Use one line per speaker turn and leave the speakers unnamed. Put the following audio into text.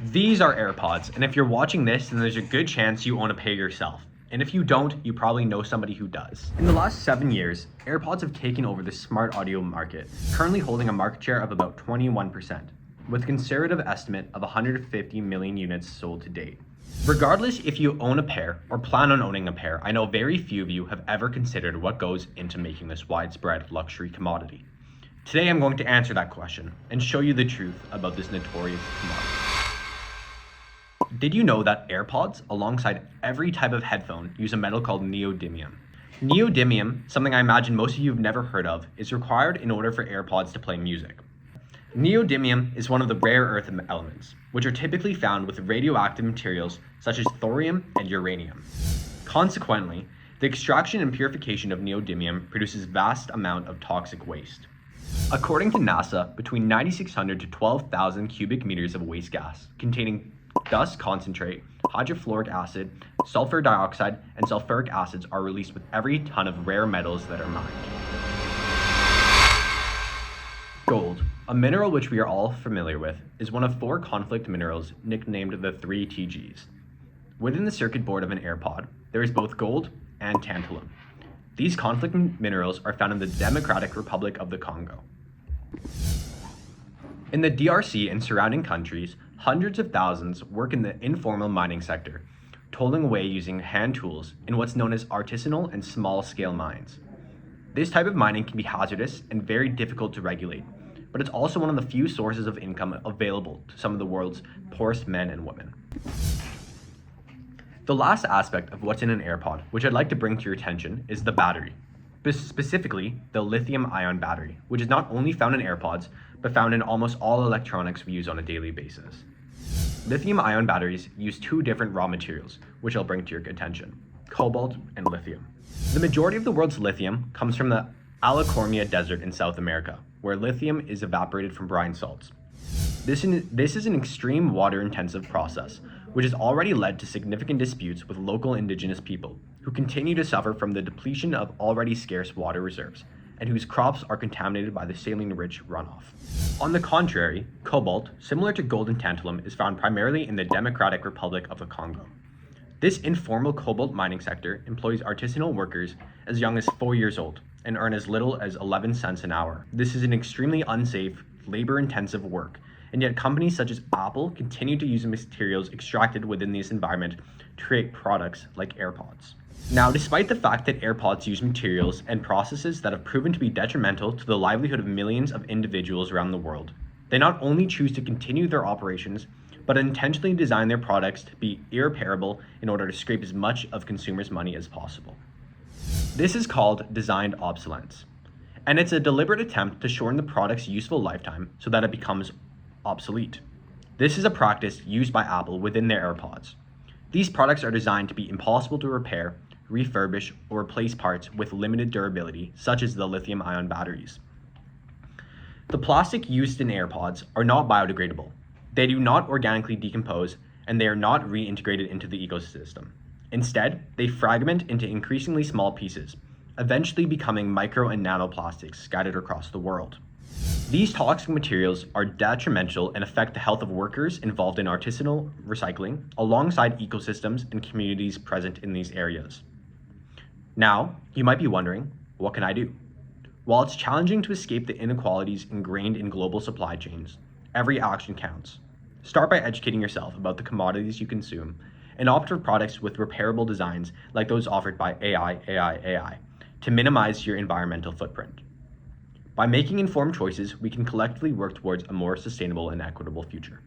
These are AirPods, and if you're watching this, then there's a good chance you own a pair yourself. And if you don't, you probably know somebody who does. In the last 7 years, AirPods have taken over the smart audio market, currently holding a market share of about 21%, with a conservative estimate of 150 million units sold to date. Regardless if you own a pair or plan on owning a pair, I know very few of you have ever considered what goes into making this widespread luxury commodity. Today I'm going to answer that question and show you the truth about this notorious commodity. Did you know that AirPods, alongside every type of headphone, use a metal called neodymium? Neodymium, something I imagine most of you have never heard of, is required in order for AirPods to play music. Neodymium is one of the rare earth elements, which are typically found with radioactive materials such as thorium and uranium. Consequently, the extraction and purification of neodymium produces vast amount of toxic waste. According to NASA, between 9,600 to 12,000 cubic meters of waste gas containing dust concentrate, hydrofluoric acid, sulfur dioxide, and sulfuric acids are released with every ton of rare metals that are mined. Gold, a mineral which we are all familiar with, is one of 4 conflict minerals nicknamed the 3 TGs. Within the circuit board of an AirPod, there is both gold and tantalum. These conflict minerals are found in the Democratic Republic of the Congo. In the DRC and surrounding countries, hundreds of thousands work in the informal mining sector, toiling away using hand tools in what's known as artisanal and small-scale mines. This type of mining can be hazardous and very difficult to regulate, but it's also one of the few sources of income available to some of the world's poorest men and women. The last aspect of what's in an AirPod, which I'd like to bring to your attention, is the battery. Specifically, the lithium-ion battery, which is not only found in AirPods, but found in almost all electronics we use on a daily basis. Lithium-ion batteries use 2 different raw materials, which I'll bring to your attention: cobalt and lithium. The majority of the world's lithium comes from the Atacama Desert in South America, where lithium is evaporated from brine salts. This is an extreme water-intensive process, which has already led to significant disputes with local indigenous people, who continue to suffer from the depletion of already scarce water reserves, and whose crops are contaminated by the saline-rich runoff. On the contrary, cobalt, similar to gold and tantalum, is found primarily in the Democratic Republic of the Congo. This informal cobalt mining sector employs artisanal workers as young as 4 years old and earn as little as 11 cents an hour. This is an extremely unsafe, labor-intensive work, and yet companies such as Apple continue to use materials extracted within this environment to create products like AirPods. Now, despite the fact that AirPods use materials and processes that have proven to be detrimental to the livelihood of millions of individuals around the world, they not only choose to continue their operations, but intentionally design their products to be irreparable in order to scrape as much of consumers' money as possible. This is called designed obsolescence, and it's a deliberate attempt to shorten the product's useful lifetime so that it becomes obsolete. This is a practice used by Apple within their AirPods. These products are designed to be impossible to repair, refurbish, or replace parts with limited durability, such as the lithium-ion batteries. The plastic used in AirPods are not biodegradable. They do not organically decompose, and they are not reintegrated into the ecosystem. Instead, they fragment into increasingly small pieces, eventually becoming micro and nanoplastics scattered across the world. These toxic materials are detrimental and affect the health of workers involved in artisanal recycling, alongside ecosystems and communities present in these areas. Now, you might be wondering, what can I do? While it's challenging to escape the inequalities ingrained in global supply chains, every action counts. Start by educating yourself about the commodities you consume and opt for products with repairable designs like those offered by AI to minimize your environmental footprint. By making informed choices, we can collectively work towards a more sustainable and equitable future.